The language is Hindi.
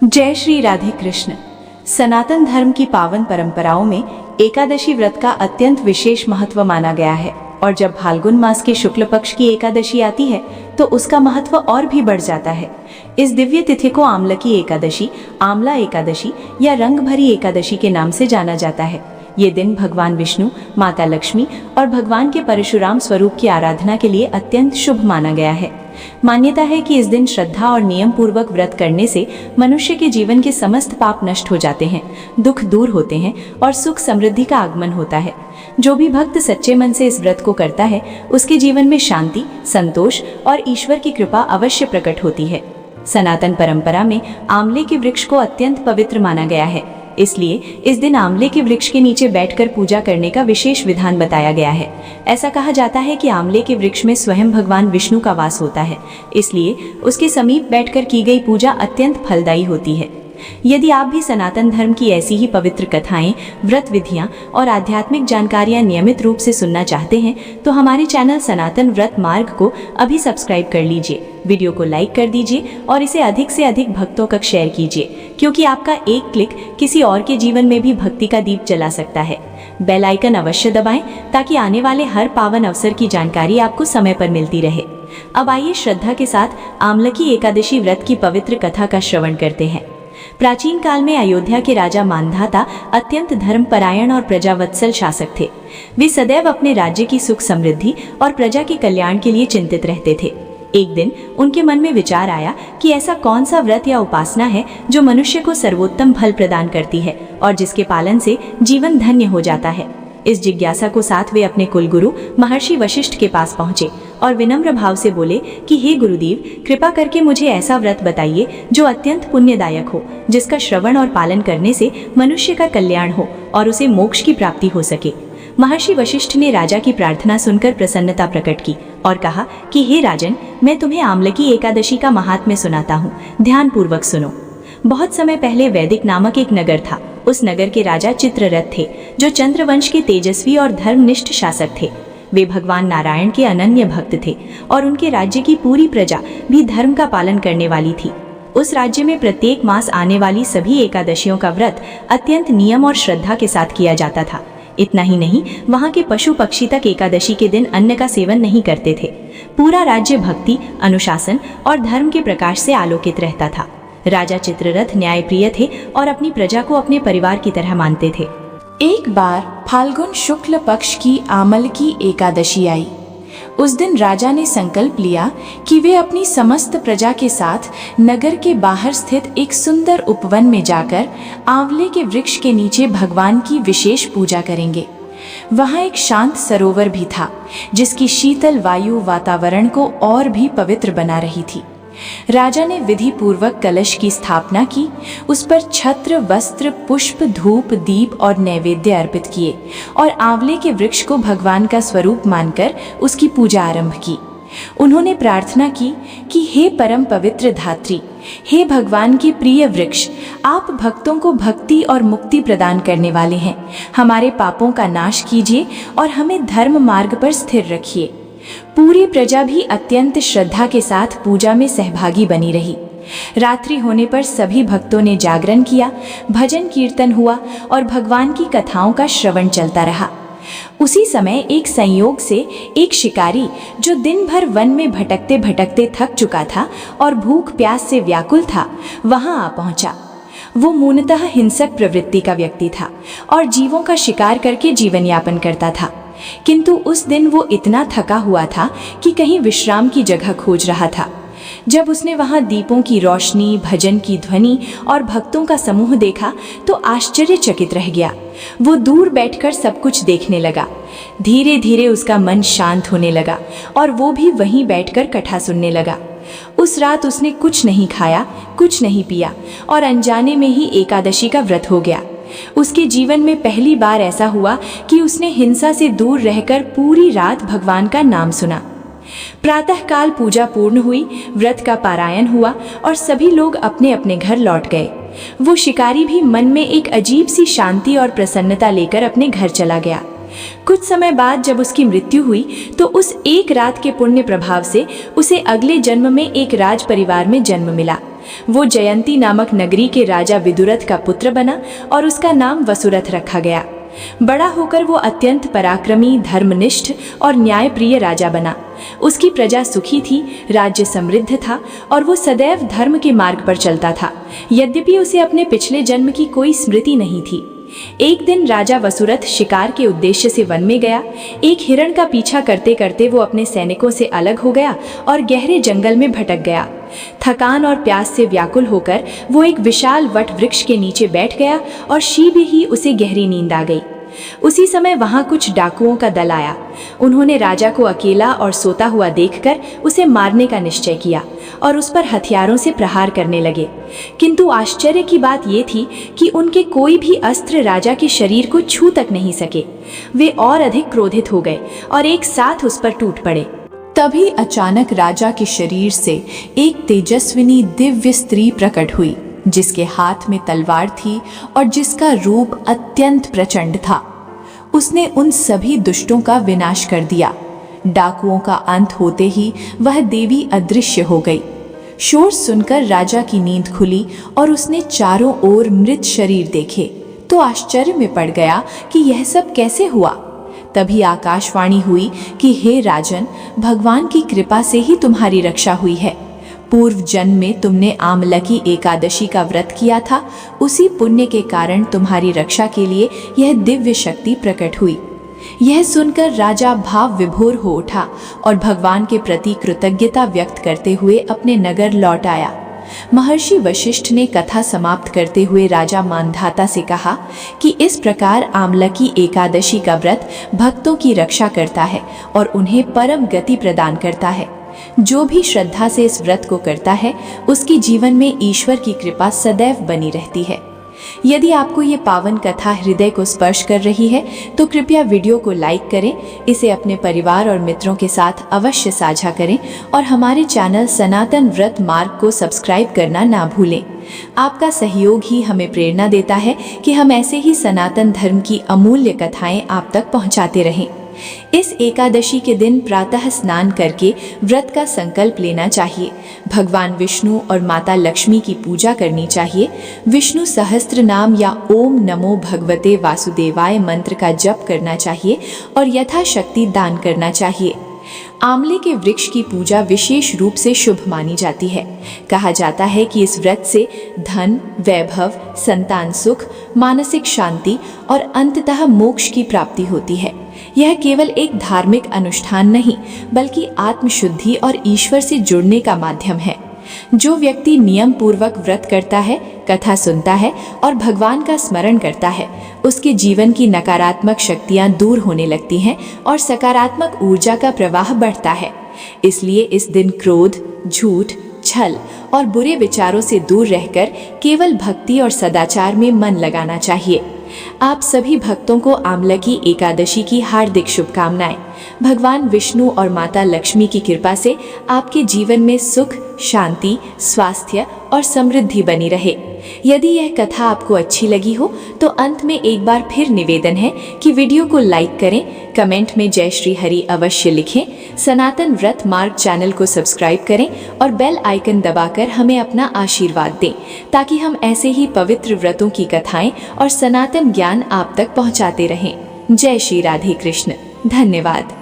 जय श्री राधे कृष्ण। सनातन धर्म की पावन परंपराओं में एकादशी व्रत का अत्यंत विशेष महत्व माना गया है और जब फाल्गुन मास के शुक्ल पक्ष की एकादशी आती है तो उसका महत्व और भी बढ़ जाता है। इस दिव्य तिथि को आमलकी एकादशी, आमला एकादशी या रंग भरी एकादशी के नाम से जाना जाता है। ये दिन भगवान विष्णु, माता लक्ष्मी और भगवान के परशुराम स्वरूप की आराधना के लिए अत्यंत शुभ माना गया है। मान्यता है कि इस दिन श्रद्धा और नियम पूर्वक व्रत करने से मनुष्य के जीवन के समस्त पाप नष्ट हो जाते हैं, दुख दूर होते हैं और सुख समृद्धि का आगमन होता है। जो भी भक्त सच्चे मन से इस व्रत को करता है उसके जीवन में शांति, संतोष और ईश्वर की कृपा अवश्य प्रकट होती है। सनातन परंपरा में आंवले के वृक्ष को अत्यंत पवित्र माना गया है, इसलिए इस दिन आंवले के वृक्ष के नीचे बैठकर पूजा करने का विशेष विधान बताया गया है। ऐसा कहा जाता है कि आंवले के वृक्ष में स्वयं भगवान विष्णु का वास होता है, इसलिए उसके समीप बैठकर की गई पूजा अत्यंत फलदायी होती है। यदि आप भी सनातन धर्म की ऐसी ही पवित्र कथाएं, व्रत विधियां और आध्यात्मिक जानकारियां नियमित रूप से सुनना चाहते हैं तो हमारे चैनल सनातन व्रत मार्ग को अभी सब्सक्राइब कर लीजिए, वीडियो को लाइक कर दीजिए और इसे अधिक से अधिक भक्तों तक शेयर कीजिए, क्योंकि आपका एक क्लिक किसी और के जीवन में भी भक्ति का दीप जला सकता है। बेल आइकन अवश्य दबाएं ताकि आने वाले हर पावन अवसर की जानकारी आपको समय पर मिलती रहे। अब आइए श्रद्धा के साथ आमलकी एकादशी व्रत की पवित्र कथा का श्रवण करते हैं। प्राचीन काल में अयोध्या के राजा मांधाता अत्यंत धर्मपरायण और प्रजावत्सल शासक थे। वे सदैव अपने राज्य की सुख समृद्धि और प्रजा के कल्याण के लिए चिंतित रहते थे। एक दिन उनके मन में विचार आया कि ऐसा कौन सा व्रत या उपासना है जो मनुष्य को सर्वोत्तम फल प्रदान करती है और जिसके पालन से जीवन धन्य हो जाता है। इस जिज्ञासा को साथ वे अपने कुलगुरु महर्षि वशिष्ठ के पास पहुंचे और विनम्र भाव से बोले कि हे गुरुदेव, कृपा करके मुझे ऐसा व्रत बताइए जो अत्यंत पुण्यदायक हो, जिसका श्रवण और पालन करने से मनुष्य का कल्याण हो और उसे मोक्ष की प्राप्ति हो सके। महर्षि वशिष्ठ ने राजा की प्रार्थना सुनकर प्रसन्नता प्रकट की और कहा कि हे राजन, मैं तुम्हें आमलकी एकादशी का महात्म्य सुनाता हूँ, ध्यान पूर्वक सुनो। बहुत समय पहले वैदिक नामक एक नगर था। उस नगर के राजा चित्ररथ थे, जो चंद्रवंश के तेजस्वी और धर्मनिष्ठ शासक थे। वे भगवान नारायण के अनन्य भक्त थे और उनके राज्य की पूरी प्रजा भी धर्म का पालन करने वाली थी। उस राज्य में प्रत्येक मास आने वाली सभी एकादशियों का व्रत अत्यंत नियम और श्रद्धा के साथ किया जाता था। इतना ही नहीं, वहाँ के पशु पक्षी तक एकादशी के दिन अन्न का सेवन नहीं करते थे। पूरा राज्य भक्ति, अनुशासन और धर्म के प्रकाश से आलोकित रहता था। राजा चित्ररथ न्यायप्रिय थे और अपनी प्रजा को अपने परिवार की तरह मानते थे। एक बार फाल्गुन शुक्ल पक्ष की आमलकी एकादशी आई। उस दिन राजा ने संकल्प लिया कि वे अपनी समस्त प्रजा के साथ नगर के बाहर स्थित एक सुंदर उपवन में जाकर आंवले के वृक्ष के नीचे भगवान की विशेष पूजा करेंगे। वहाँ एक शांत सरोवर भी था, जिसकी शीतल वायु वातावरण को और भी पवित्र बना रही थी। राजा ने विधि पूर्वक कलश की स्थापना की, उस पर छत्र, वस्त्र, पुष्प, धूप, दीप और नैवेद्य अर्पित किए और आंवले के वृक्ष को भगवान का स्वरूप मानकर उसकी पूजा आरंभ की। उन्होंने प्रार्थना की कि हे परम पवित्र धात्री, हे भगवान के प्रिय वृक्ष, आप भक्तों को भक्ति और मुक्ति प्रदान करने वाले हैं। हमारे पापों का नाश कीजिए और हमें धर्म मार्ग पर स्थिर रखिए। पूरी प्रजा भी अत्यंत श्रद्धा के साथ पूजा में सहभागी बनी रही। रात्रि होने पर सभी भक्तों ने जागरण किया, भजन कीर्तन हुआ और भगवान की कथाओं का श्रवण चलता रहा। उसी समय एक संयोग से एक शिकारी, जो दिन भर वन में भटकते भटकते थक चुका था और भूख प्यास से व्याकुल था, वहां आ पहुंचा। वो मूलतः हिंसक प्रवृत्ति का व्यक्ति था और जीवों का शिकार करके जीवन यापन करता था, किंतु उस दिन वो इतना थका हुआ था कि कहीं विश्राम की जगह खोज रहा था। जब उसने वहां दीपों की रोशनी, भजन की ध्वनि और भक्तों का समूह देखा तो आश्चर्यचकित रह गया। वो दूर बैठकर सब कुछ देखने लगा। धीरे धीरे उसका मन शांत होने लगा और वो भी वहीं बैठकर कथा सुनने लगा। उस रात उसने कुछ नहीं खाया, कुछ नहीं पिया और अनजाने में ही एकादशी का व्रत हो गया। उसके जीवन में पहली बार ऐसा हुआ कि उसने हिंसा से दूर रहकर पूरी रात भगवान का नाम सुना। प्रातःकाल पूजा पूर्ण हुई, व्रत का पारायण हुआ और सभी लोग अपने अपने घर लौट गए। वो शिकारी भी मन में एक अजीब सी शांति और प्रसन्नता लेकर अपने घर चला गया। कुछ समय बाद जब उसकी मृत्यु हुई तो उस एक रात के पुण्य प्रभाव से उसे अगले जन्म में एक राज परिवार में जन्म मिला। वो जयंती नामक नगरी के राजा विदुरथ का पुत्र बना और उसका नाम वसुरथ रखा गया। बड़ा होकर वो अत्यंत पराक्रमी, धर्मनिष्ठ और न्यायप्रिय राजा बना। उसकी प्रजा सुखी थी, राज्य समृद्ध था और वो सदैव धर्म के मार्ग पर चलता था, यद्यपि उसे अपने पिछले जन्म की कोई स्मृति नहीं थी। एक दिन राजा वसुरथ शिकार के उद्देश्य से वन में गया। एक हिरण का पीछा करते करते वो अपने सैनिकों से अलग हो गया और गहरे जंगल में भटक गया। थकान और प्यास से व्याकुल होकर वो एक विशाल वट वृक्ष के नीचे बैठ गया और शीघ्र ही उसे गहरी नींद आ गई। उसी समय वहां कुछ डाकुओं का दल आया। उन्होंने राजा को अकेला और सोता हुआ देखकर उसे मारने का निश्चय किया और उस पर हथियारों से प्रहार करने लगे। किंतु आश्चर्य की बात ये थी कि उनके कोई भी अस्त्र राजा के शरीर को छू तक नहीं सके। वे और अधिक क्रोधित हो गए और एक साथ उस पर टूट पड़े। तभी अचानक राजा के शरीर से एक तेजस्विनी दिव्य स्त्री प्रकट हुई, जिसके हाथ में तलवार थी और जिसका रूप अत्यंत प्रचंड था। उसने उन सभी दुष्टों का विनाश कर दिया। डाकुओं का अंत होते ही वह देवी अदृश्य हो गई। शोर सुनकर राजा की नींद खुली और उसने चारों ओर मृत शरीर देखे तो आश्चर्य में पड़ गया कि यह सब कैसे हुआ। तभी आकाशवाणी हुई कि हे राजन, भगवान की कृपा से ही तुम्हारी रक्षा हुई है। पूर्व जन्म में तुमने आमलकी एकादशी का व्रत किया था, उसी पुण्य के कारण तुम्हारी रक्षा के लिए यह दिव्य शक्ति प्रकट हुई। यह सुनकर राजा भाव विभोर हो उठा और भगवान के प्रति कृतज्ञता व्यक्त करते हुए अपने नगर लौट आया। महर्षि वशिष्ठ ने कथा समाप्त करते हुए राजा मानधाता से कहा कि इस प्रकार आमलकी एकादशी का व्रत भक्तों की रक्षा करता है और उन्हें परम गति प्रदान करता है। जो भी श्रद्धा से इस व्रत को करता है, उसके जीवन में ईश्वर की कृपा सदैव बनी रहती है। यदि आपको ये पावन कथा हृदय को स्पर्श कर रही है तो कृपया वीडियो को लाइक करें, इसे अपने परिवार और मित्रों के साथ अवश्य साझा करें और हमारे चैनल सनातन व्रत मार्ग को सब्सक्राइब करना ना भूलें। आपका सहयोग ही हमें प्रेरणा देता है कि हम ऐसे ही सनातन धर्म की अमूल्य कथाएं आप तक पहुंचाते रहें। इस एकादशी के दिन प्रातः स्नान करके व्रत का संकल्प लेना चाहिए। भगवान विष्णु और माता लक्ष्मी की पूजा करनी चाहिए। विष्णु सहस्त्र नाम या ओम नमो भगवते वासुदेवाय मंत्र का जप करना चाहिए और यथाशक्ति दान करना चाहिए। आंवले के वृक्ष की पूजा विशेष रूप से शुभ मानी जाती है। कहा जाता है कि इस व्रत से धन, वैभव, संतान सुख, मानसिक शांति और अंततः मोक्ष की प्राप्ति होती है। यह केवल एक धार्मिक अनुष्ठान नहीं, बल्कि आत्मशुद्धि और ईश्वर से जुड़ने का माध्यम है। जो व्यक्ति नियम पूर्वक व्रत करता है, कथा सुनता है और भगवान का स्मरण करता है, उसके जीवन की नकारात्मक शक्तियां दूर होने लगती हैं और सकारात्मक ऊर्जा का प्रवाह बढ़ता है। इसलिए इस दिन क्रोध, झूठ, छल और बुरे विचारों से दूर रहकर केवल भक्ति और सदाचार में मन लगाना चाहिए। आप सभी भक्तों को आमलकी एकादशी की हार्दिक शुभकामनाएं। भगवान विष्णु और माता लक्ष्मी की कृपा से आपके जीवन में सुख, शांति, स्वास्थ्य और समृद्धि बनी रहे। यदि यह कथा आपको अच्छी लगी हो तो अंत में एक बार फिर निवेदन है कि वीडियो को लाइक करें, कमेंट में जय श्री हरि अवश्य लिखें, सनातन व्रत मार्ग चैनल को सब्सक्राइब करें और बेल आइकन दबाकर हमें अपना आशीर्वाद दें, ताकि हम ऐसे ही पवित्र व्रतों की कथाएं और सनातन ज्ञान आप तक पहुंचाते रहें। जय श्री राधे कृष्ण। धन्यवाद।